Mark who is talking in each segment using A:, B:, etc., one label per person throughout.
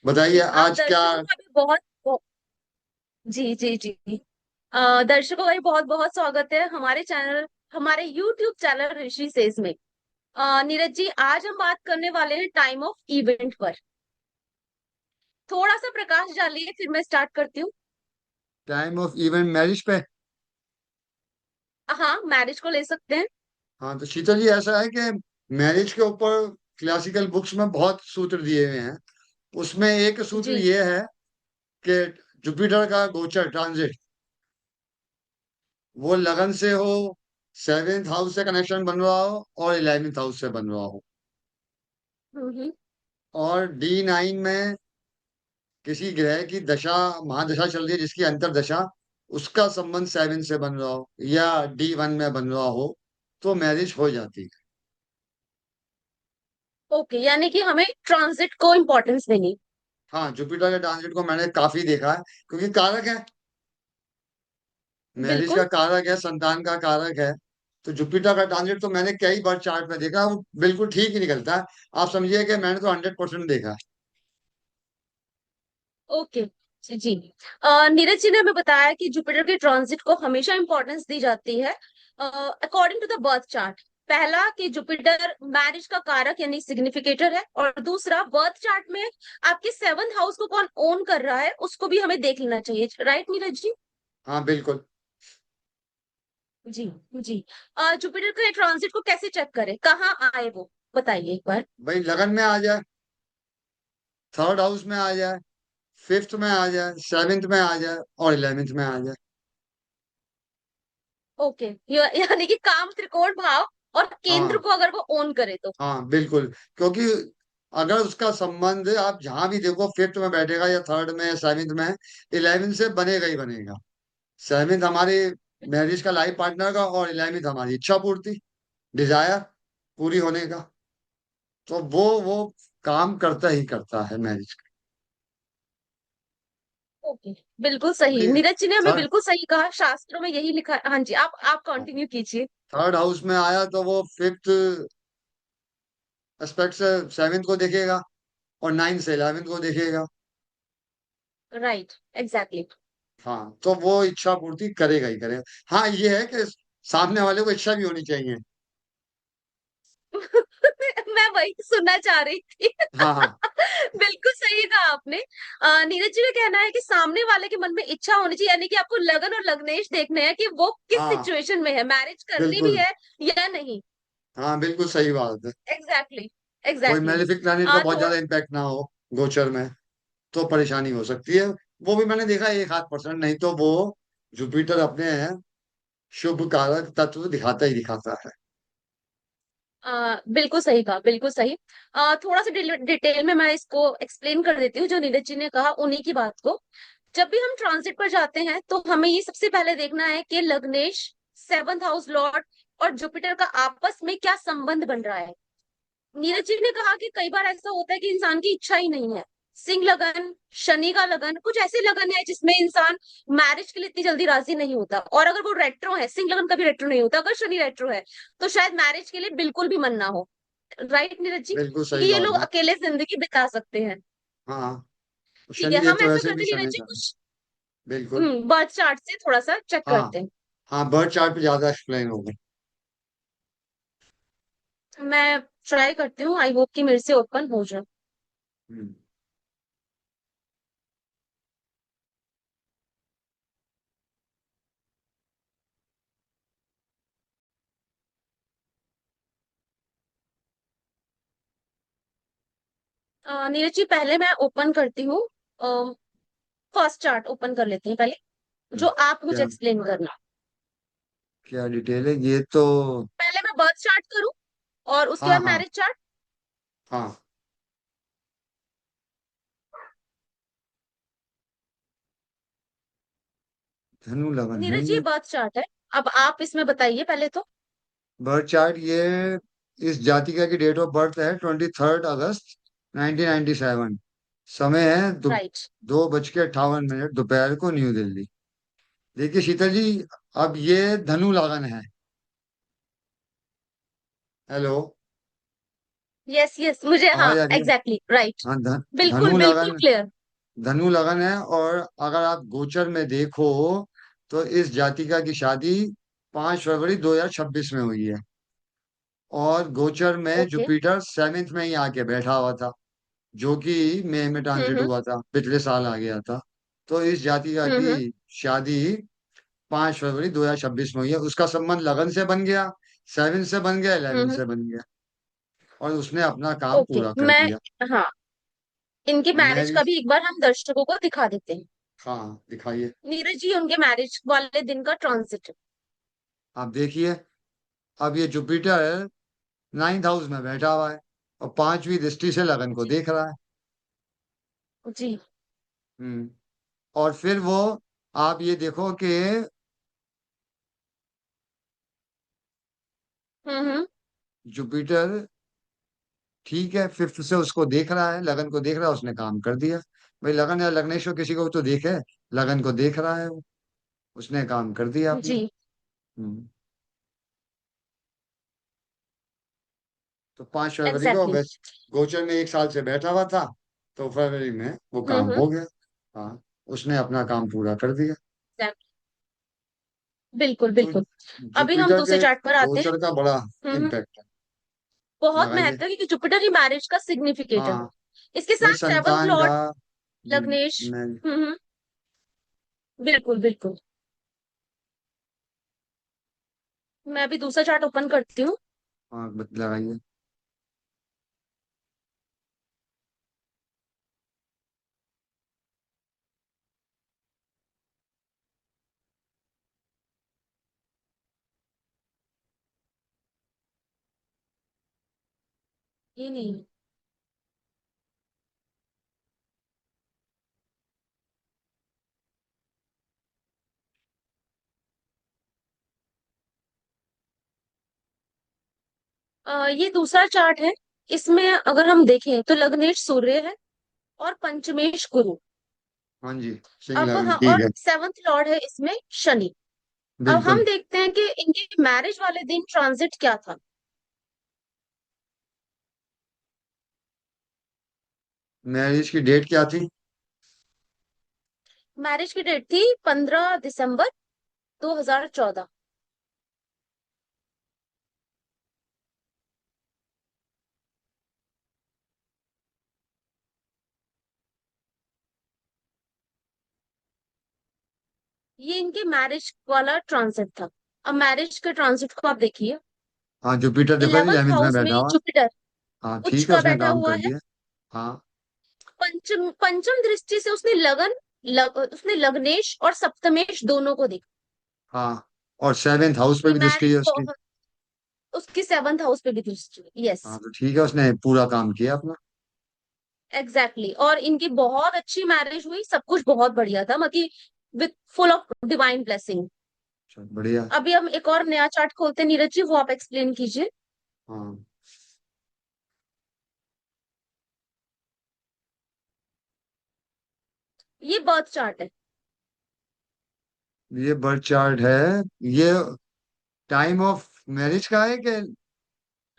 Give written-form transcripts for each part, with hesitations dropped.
A: बताइए
B: जी आप
A: आज क्या।
B: दर्शकों का भी जी जी जी। दर्शकों का भी बहुत बहुत स्वागत है हमारे चैनल, हमारे यूट्यूब चैनल ऋषि सेज में। नीरज जी, आज हम बात करने वाले हैं टाइम ऑफ इवेंट पर। थोड़ा सा प्रकाश डालिए, फिर मैं स्टार्ट करती हूँ।
A: टाइम ऑफ इवेंट मैरिज पे।
B: हाँ, मैरिज को ले सकते हैं।
A: हाँ तो शीतल जी, ऐसा है कि मैरिज के ऊपर क्लासिकल बुक्स में बहुत सूत्र दिए हुए हैं। उसमें एक सूत्र
B: जी।
A: ये है कि जुपिटर का गोचर ट्रांजिट वो लगन से हो, सेवेंथ हाउस से कनेक्शन बन रहा हो और इलेवेंथ हाउस से बन रहा हो,
B: हम्म।
A: और D9 में किसी ग्रह की दशा, महादशा चल रही है जिसकी अंतरदशा, उसका संबंध सेवन से बन रहा हो या D1 में बन रहा हो, तो मैरिज हो जाती है।
B: ओके, यानी कि हमें ट्रांजिट को इम्पोर्टेंस देनी।
A: हाँ, जुपिटर के ट्रांजिट को मैंने काफी देखा है, क्योंकि कारक है, मैरिज का
B: बिल्कुल।
A: कारक है, संतान का कारक है। तो जुपिटर का ट्रांजिट तो मैंने कई बार चार्ट में देखा, वो बिल्कुल ठीक ही निकलता है। आप समझिए कि मैंने तो 100% देखा है।
B: ओके जी। नीरज जी ने हमें बताया कि जुपिटर के ट्रांजिट को हमेशा इंपॉर्टेंस दी जाती है according to the birth chart. पहला कि जुपिटर मैरिज का कारक यानी सिग्निफिकेटर है, और दूसरा बर्थ चार्ट में आपके सेवंथ हाउस को कौन ओन कर रहा है उसको भी हमें देख लेना चाहिए। राइट नीरज जी?
A: हाँ बिल्कुल।
B: जी जी। जुपिटर के ट्रांजिट को कैसे चेक करें, कहाँ आए वो बताइए एक बार।
A: भाई लगन में आ जाए, थर्ड हाउस में आ जाए, फिफ्थ में आ जाए, सेवेंथ में आ जाए और इलेवेंथ में आ जाए।
B: ओके, यानी कि काम त्रिकोण भाव और केंद्र
A: हाँ
B: को अगर वो ओन करे तो।
A: हाँ बिल्कुल, क्योंकि अगर उसका संबंध आप जहां भी देखो, फिफ्थ में बैठेगा या थर्ड में या सेवेंथ में, इलेवेंथ से बनेगा ही बनेगा। सेवेंथ हमारे मैरिज का लाइफ पार्टनर का, और इलेवेंथ हमारी इच्छा पूर्ति, डिजायर पूरी होने का। तो वो काम करता ही करता है मैरिज का।
B: ओके, बिल्कुल सही।
A: भाई
B: नीरज जी ने हमें
A: थर्ड
B: बिल्कुल सही कहा, शास्त्रों में यही लिखा है। हाँ जी, आप कंटिन्यू कीजिए।
A: थर्ड हाउस में आया तो वो फिफ्थ एस्पेक्ट से सेवेंथ को देखेगा, और नाइन्थ से इलेवेंथ को देखेगा।
B: Right, exactly.
A: हाँ तो वो इच्छा पूर्ति करेगा ही करेगा। हाँ ये है कि सामने वाले को इच्छा भी होनी चाहिए।
B: मैं वही सुनना चाह रही थी।
A: हाँ हाँ
B: बिल्कुल सही कहा आपने। नीरज जी का कहना है कि सामने वाले के मन में इच्छा होनी चाहिए, यानी कि आपको लगन और लग्नेश देखने हैं कि वो किस
A: हाँ
B: सिचुएशन में है, मैरिज करनी भी
A: बिल्कुल।
B: है या नहीं।
A: हाँ बिल्कुल सही बात है।
B: एग्जैक्टली
A: कोई
B: एग्जैक्टली।
A: मेलेफिक प्लैनेट का बहुत
B: थोड़ा।
A: ज्यादा इम्पैक्ट ना हो गोचर में, तो परेशानी हो सकती है। वो भी मैंने देखा 1 आध %, नहीं तो वो जुपिटर अपने शुभ कारक तत्व दिखाता ही दिखाता है।
B: बिल्कुल सही कहा, बिल्कुल सही। थोड़ा सा डिटेल में मैं इसको एक्सप्लेन कर देती हूँ, जो नीरज जी ने कहा उन्हीं की बात को। जब भी हम ट्रांजिट पर जाते हैं तो हमें ये सबसे पहले देखना है कि लग्नेश, सेवंथ हाउस लॉर्ड और जुपिटर का आपस में क्या संबंध बन रहा है। नीरज जी ने कहा कि कई बार ऐसा होता है कि इंसान की इच्छा ही नहीं है। सिंह लगन, शनि का लगन, कुछ ऐसे लगन है जिसमें इंसान मैरिज के लिए इतनी जल्दी राजी नहीं होता। और अगर वो रेट्रो है, सिंह लगन कभी रेट्रो नहीं होता, अगर शनि रेट्रो है तो शायद मैरिज के लिए बिल्कुल भी मन ना हो। राइट नीरज जी?
A: बिल्कुल
B: क्योंकि
A: सही
B: ये लोग
A: बात है।
B: अकेले जिंदगी बिता सकते हैं।
A: हाँ,
B: ठीक है,
A: शनि देव
B: हम
A: तो
B: ऐसा
A: वैसे भी
B: करते हैं नीरज
A: शनि
B: जी,
A: का है।
B: कुछ
A: बिल्कुल।
B: बर्थ चार्ट से थोड़ा सा चेक
A: हाँ
B: करते हैं।
A: हाँ, बर्थ चार्ट पे ज्यादा एक्सप्लेन होगा।
B: मैं ट्राई करती हूँ, आई होप कि मेरे से ओपन हो जाए।
A: हम्म।
B: नीरज जी, पहले मैं ओपन करती हूँ। फर्स्ट चार्ट ओपन कर लेते हैं पहले, जो आप मुझे
A: क्या
B: एक्सप्लेन करना।
A: क्या डिटेल है ये तो।
B: पहले मैं बर्थ चार्ट करूँ और उसके
A: हाँ
B: बाद
A: हाँ
B: मैरिज चार्ट।
A: हाँ, धनु लगन है
B: नीरज जी,
A: ये।
B: बर्थ चार्ट है, अब आप इसमें बताइए पहले तो।
A: बर्थ चार्ट ये, इस जातिका की डेट ऑफ बर्थ है 23 अगस्त 1997। समय है
B: राइट।
A: 2:58 दोपहर को, न्यू दिल्ली। देखिए शीतल जी, अब ये धनु लगन है। हेलो।
B: यस यस, मुझे, हाँ
A: आवाज आ रही है?
B: Exactly right.
A: हाँ,
B: बिल्कुल
A: धनु
B: बिल्कुल
A: लगन।
B: क्लियर।
A: धनु लगन है। और अगर आप गोचर में देखो तो इस जातिका की शादी 5 फरवरी 2026 में हुई है। और गोचर में
B: ओके।
A: जुपिटर सेवेंथ में ही आके बैठा हुआ था, जो कि मई में ट्रांजिट
B: हम्म।
A: हुआ था, पिछले साल आ गया था। तो इस जातिका
B: हम्म।
A: की शादी 5 फरवरी 2026 में हुई है। उसका संबंध लगन से बन गया, सेवन से बन गया, इलेवन
B: हम्म।
A: से बन गया। और उसने अपना काम
B: ओके।
A: पूरा कर
B: मैं,
A: दिया।
B: हाँ, इनके
A: अब
B: मैरिज का
A: मैरिज।
B: भी एक बार हम दर्शकों को दिखा देते हैं।
A: हाँ, दिखाइए।
B: नीरज जी, उनके मैरिज वाले दिन का ट्रांजिट।
A: आप देखिए। अब ये जुपिटर 9th हाउस में बैठा हुआ है और 5वीं दृष्टि से लगन को
B: जी
A: देख रहा है।
B: जी।
A: हम्म। और फिर वो, आप ये देखो कि
B: हम्म।
A: जुपिटर, ठीक है, फिफ्थ से उसको देख रहा है, लगन को देख रहा है, उसने काम कर दिया। भाई लगन या लग्नेश्वर किसी को तो देखे, लगन को देख रहा है वो, उसने काम कर दिया अपना।
B: जी।
A: हम्म। तो 5 फरवरी को
B: एग्जैक्टली।
A: वैसे गोचर में 1 साल से बैठा हुआ था, तो फरवरी में वो काम
B: हम्म।
A: हो गया। हाँ, उसने अपना काम पूरा कर दिया।
B: बिल्कुल
A: तो
B: बिल्कुल। अभी हम
A: जुपिटर
B: दूसरे
A: के
B: चार्ट पर आते हैं।
A: गोचर का बड़ा
B: हम्म।
A: इम्पैक्ट है।
B: बहुत
A: लगाइए।
B: महत्व है, क्योंकि जुपिटर ही मैरिज का सिग्निफिकेटर है।
A: हाँ,
B: इसके
A: भाई
B: साथ सेवंथ
A: संतान का।
B: लॉर्ड लग्नेश।
A: मैं।
B: बिल्कुल बिल्कुल। मैं अभी दूसरा चार्ट ओपन करती हूँ।
A: हाँ, लगाइए।
B: ये नहीं। ये दूसरा चार्ट है। इसमें अगर हम देखें तो लग्नेश सूर्य है और पंचमेश गुरु।
A: हाँ जी, सिंह
B: अब
A: लगन, ठीक
B: और
A: है।
B: सेवंथ लॉर्ड है इसमें शनि। अब हम
A: बिल्कुल।
B: देखते हैं कि इनके मैरिज वाले दिन ट्रांजिट क्या था।
A: मैरिज की डेट क्या थी?
B: मैरिज की डेट थी 15 दिसंबर 2014। ये इनके मैरिज वाला ट्रांजिट था। अब मैरिज के ट्रांजिट को आप देखिए।
A: हाँ, जुपिटर देखो,
B: 11th
A: 11th में
B: हाउस में
A: बैठा हुआ।
B: जुपिटर
A: हाँ,
B: उच्च
A: ठीक है,
B: का
A: उसने
B: बैठा
A: काम
B: हुआ
A: कर
B: है।
A: दिया। हाँ।
B: पंचम पंचम दृष्टि से उसने उसने लग्नेश और सप्तमेश दोनों को देखा।
A: हाँ, और 7th हाउस पे
B: ये
A: भी दृष्टि है
B: मैरिज
A: उसकी।
B: बहुत, उसकी सेवंथ हाउस पे भी दृष्टि, यस।
A: हाँ, तो ठीक है, उसने पूरा काम किया अपना।
B: एग्जैक्टली, और इनकी बहुत अच्छी मैरिज हुई, सब कुछ बहुत बढ़िया था, मतलब with full of divine blessing.
A: चल, बढ़िया।
B: अभी हम एक और नया चार्ट खोलते हैं, नीरज जी वो आप एक्सप्लेन कीजिए।
A: हाँ,
B: ये बर्थ चार्ट है।
A: ये बर्थ चार्ट है। ये टाइम ऑफ मैरिज का है कि?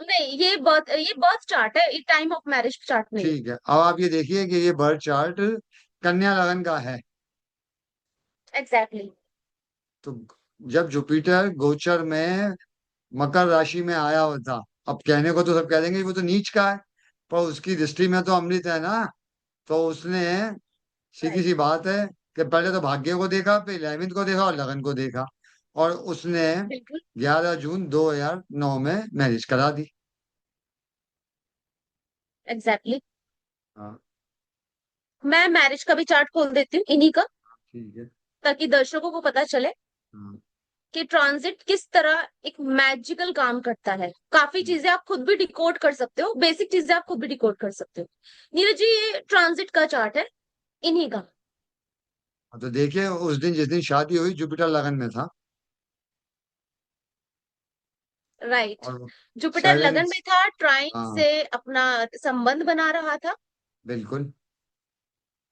B: नहीं, ये बर्थ चार्ट है, ये टाइम ऑफ मैरिज चार्ट नहीं।
A: ठीक है, अब आप ये देखिए कि ये बर्थ चार्ट कन्या लगन का है।
B: एग्जैक्टली।
A: तो जब जुपिटर गोचर में मकर राशि में आया हुआ था, अब कहने को तो सब कह देंगे वो तो नीच का है, पर उसकी दृष्टि में तो अमृत है ना। तो उसने, सीधी
B: राइट।
A: सी बात है कि पहले तो भाग्य को देखा, फिर 11th को देखा और लगन को देखा। और उसने
B: बिल्कुल।
A: 11 जून 2009 में मैरिज करा दी।
B: एग्जैक्टली।
A: हाँ।
B: मैं मैरिज का भी चार्ट खोल देती हूँ इन्हीं का,
A: ठीक है।
B: ताकि दर्शकों को पता चले
A: हाँ।
B: कि ट्रांजिट किस तरह एक मैजिकल काम करता है। काफी चीजें आप खुद भी डिकोड कर सकते हो, बेसिक चीजें आप खुद भी डिकोड कर सकते हो। नीरज जी, ये ट्रांजिट का चार्ट है इन्हीं का।
A: तो देखिए, उस दिन जिस दिन शादी हुई जुपिटर लगन में था।
B: राइट।
A: और
B: जुपिटर
A: सेवन।
B: लगन में था, ट्राइन
A: हाँ,
B: से अपना संबंध बना रहा था।
A: बिल्कुल,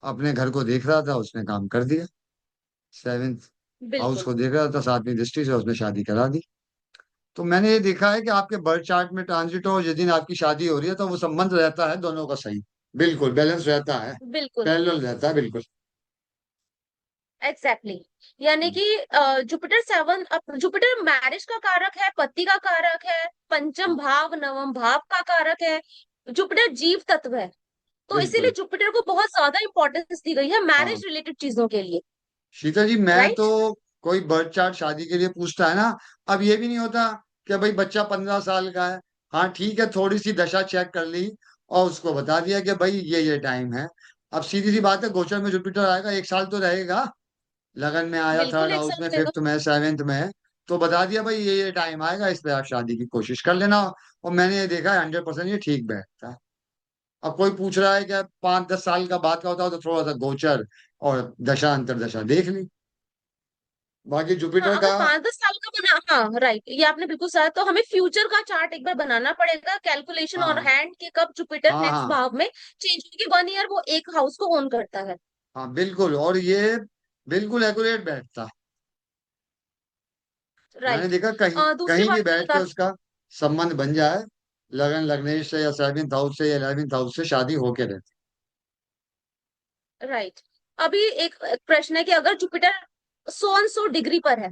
A: अपने घर को देख रहा था, उसने काम कर दिया। 7th हाउस
B: बिल्कुल।
A: को देख रहा था, 7वीं दृष्टि से उसने शादी करा दी। तो मैंने ये देखा है कि आपके बर्थ चार्ट में ट्रांजिट हो, जिस दिन आपकी शादी हो रही है तो वो संबंध रहता है दोनों का सही। बिल्कुल बैलेंस रहता है,
B: बिल्कुल।
A: पैरेलल रहता है, बिल्कुल।
B: Exactly exactly. यानी कि जुपिटर सेवन, जुपिटर मैरिज का कारक है, पति का कारक है, पंचम
A: हाँ,
B: भाव नवम भाव का कारक है। जुपिटर जीव तत्व है, तो इसीलिए
A: बिल्कुल।
B: जुपिटर को बहुत ज्यादा इंपॉर्टेंस दी गई है
A: हाँ
B: मैरिज रिलेटेड चीजों के लिए।
A: शीतल जी, मैं तो
B: राइट।
A: कोई बर्थ चार्ट शादी के लिए पूछता है ना, अब ये भी नहीं होता कि भाई बच्चा 15 साल का है। हाँ ठीक है, थोड़ी सी दशा चेक कर ली और उसको बता दिया कि भाई ये टाइम है। अब सीधी सी बात है, गोचर में जुपिटर आएगा, 1 साल तो रहेगा। लगन में आया,
B: बिल्कुल
A: थर्ड
B: एक
A: हाउस
B: साथ
A: में,
B: रहेगा।
A: फिफ्थ में, सेवेंथ में, तो बता दिया भाई ये टाइम आएगा, इस पे आप शादी की कोशिश कर लेना। और मैंने ये देखा है 100% ये ठीक बैठता है। अब कोई पूछ रहा है कि 5-10 साल का बाद का होता हो, तो थोड़ा सा गोचर और दशा अंतर दशा देख ली। बाकी
B: हाँ,
A: जुपिटर
B: अगर
A: का।
B: 5-10 साल का बना, हाँ राइट, ये आपने बिल्कुल सही, तो हमें फ्यूचर का चार्ट एक बार बनाना पड़ेगा, कैलकुलेशन और
A: हाँ
B: हैंड के कब जुपिटर
A: हाँ
B: नेक्स्ट
A: हाँ
B: भाव में चेंज, क्योंकि 1 ईयर वो एक हाउस को ओन करता है।
A: हाँ बिल्कुल, और ये बिल्कुल एक्यूरेट बैठता है। मैंने
B: राइट।
A: देखा कहीं
B: दूसरी
A: कहीं भी
B: बात मैं
A: बैठ के
B: बता,
A: उसका संबंध बन जाए, लगन लग्नेश से या 7th हाउस से या 11th हाउस से शादी होके रहती।
B: राइट, अभी एक एक प्रश्न है कि अगर Jupiter so and so degree पर है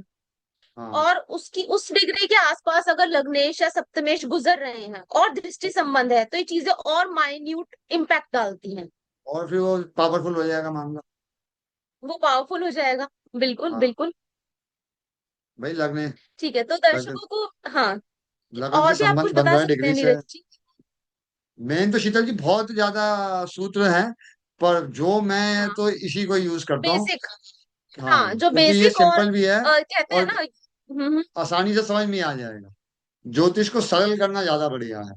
A: हाँ,
B: और उसकी उस डिग्री के आसपास अगर लग्नेश या सप्तमेश गुजर रहे हैं और दृष्टि संबंध है, तो ये चीजें और माइन्यूट इम्पैक्ट डालती हैं।
A: और फिर वो पावरफुल हो जाएगा मामला।
B: वो पावरफुल हो जाएगा। बिल्कुल
A: हाँ
B: बिल्कुल।
A: भाई, लगने
B: ठीक है, तो
A: लग,
B: दर्शकों को, हाँ,
A: लगन से
B: और भी आप
A: संबंध
B: कुछ
A: बन
B: बता
A: रहा है
B: सकते
A: डिग्री
B: हैं
A: से।
B: नीरज जी?
A: मेन तो शीतल जी बहुत ज्यादा सूत्र हैं, पर जो मैं
B: हाँ,
A: तो इसी को यूज करता हूँ।
B: बेसिक। हाँ,
A: हाँ
B: जो
A: क्योंकि ये
B: बेसिक और
A: सिंपल भी है
B: कहते हैं
A: और
B: ना।
A: आसानी से समझ में आ जाएगा। ज्योतिष को सरल करना ज्यादा बढ़िया है,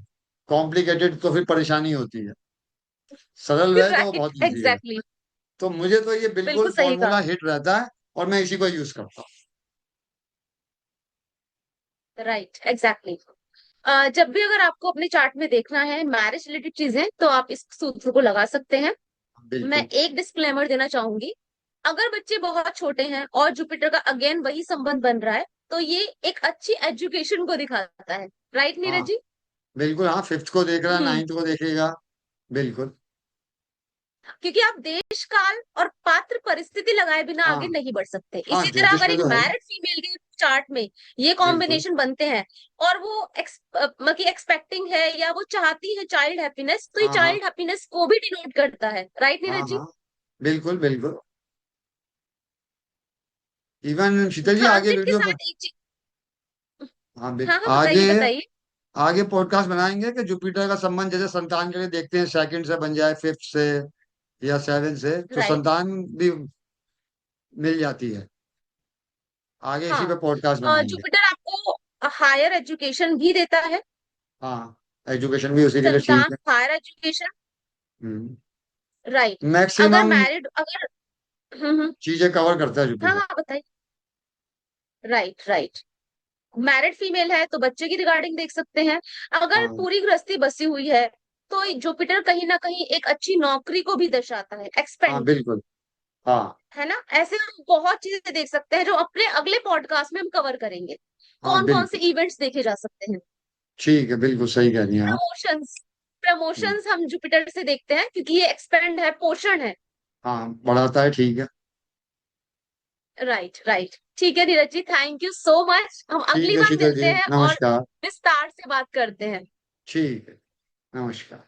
A: कॉम्प्लिकेटेड तो फिर परेशानी होती है। सरल रहे तो वो
B: राइट,
A: बहुत इजी है।
B: एग्जैक्टली।
A: तो मुझे तो ये बिल्कुल
B: बिल्कुल सही कहा।
A: फॉर्मूला हिट रहता है, और मैं इसी को यूज करता
B: राइट, एग्जैक्टली। जब भी अगर आपको अपने चार्ट में देखना है मैरिज रिलेटेड चीजें, तो आप इस सूत्र को लगा सकते हैं।
A: हूँ।
B: मैं
A: बिल्कुल।
B: एक डिस्क्लेमर देना चाहूंगी, अगर बच्चे बहुत छोटे हैं और जुपिटर का अगेन वही संबंध बन रहा है, तो ये एक अच्छी एजुकेशन को दिखाता है। राइट नीरज
A: हाँ
B: जी?
A: बिल्कुल, हाँ फिफ्थ को देख रहा है,
B: हम्म।
A: 9th को देखेगा। बिल्कुल।
B: क्योंकि आप देश काल और पात्र परिस्थिति लगाए बिना आगे
A: हाँ
B: नहीं बढ़ सकते।
A: हाँ,
B: इसी तरह
A: ज्योतिष
B: अगर
A: में
B: एक
A: तो है ही।
B: मैरिड फीमेल के चार्ट में ये
A: बिल्कुल।
B: कॉम्बिनेशन बनते हैं और वो मतलब कि एक्सपेक्टिंग है या वो चाहती है चाइल्ड हैप्पीनेस, तो ये
A: हाँ हाँ
B: चाइल्ड हैप्पीनेस को भी डिनोट करता है। राइट
A: हाँ
B: नीरज जी?
A: हाँ, बिल्कुल बिल्कुल। इवन शीतल जी आगे
B: ट्रांजिट के
A: वीडियो।
B: साथ एक चीज।
A: हाँ
B: हाँ हाँ,
A: आगे
B: बताइए बताइए।
A: आगे पॉडकास्ट बनाएंगे कि जुपिटर का संबंध जैसे संतान के लिए देखते हैं, सेकंड से बन जाए, फिफ्थ से या सेवन से, तो
B: राइट।
A: संतान भी मिल जाती है। आगे इसी पे
B: हाँ,
A: पॉडकास्ट बनाएंगे।
B: जुपिटर आपको हायर एजुकेशन भी देता है।
A: हाँ, एजुकेशन भी उसी के लिए ठीक
B: संतान,
A: है।
B: Higher education.
A: हम्म।
B: राइट। अगर
A: मैक्सिमम
B: मैरिड, अगर
A: चीजें कवर करता है
B: हाँ
A: जुपिटर।
B: हाँ बताइए। Right right. मैरिड फीमेल है तो बच्चे की रिगार्डिंग देख सकते हैं। अगर
A: हाँ
B: पूरी गृहस्थी बसी हुई है, तो जुपिटर कहीं ना कहीं एक अच्छी नौकरी को भी दर्शाता है,
A: हाँ
B: एक्सपेंड।
A: बिल्कुल। हाँ
B: है ना? ऐसे हम बहुत चीजें देख सकते हैं जो अपने अगले पॉडकास्ट में हम कवर करेंगे।
A: हाँ
B: कौन कौन से
A: बिल्कुल।
B: इवेंट्स देखे जा सकते हैं?
A: ठीक है, बिल्कुल सही कह रही हैं आप।
B: प्रमोशंस।
A: हम्म,
B: प्रमोशंस हम जुपिटर से देखते हैं क्योंकि ये एक्सपेंड है, पोषण है।
A: हाँ बढ़ाता है, ठीक है।
B: राइट राइट, ठीक है Neeraj ji, thank you so much. हम
A: ठीक
B: अगली
A: है
B: बार
A: शीतल जी,
B: मिलते हैं और
A: नमस्कार।
B: विस्तार से बात करते हैं।
A: ठीक है, नमस्कार।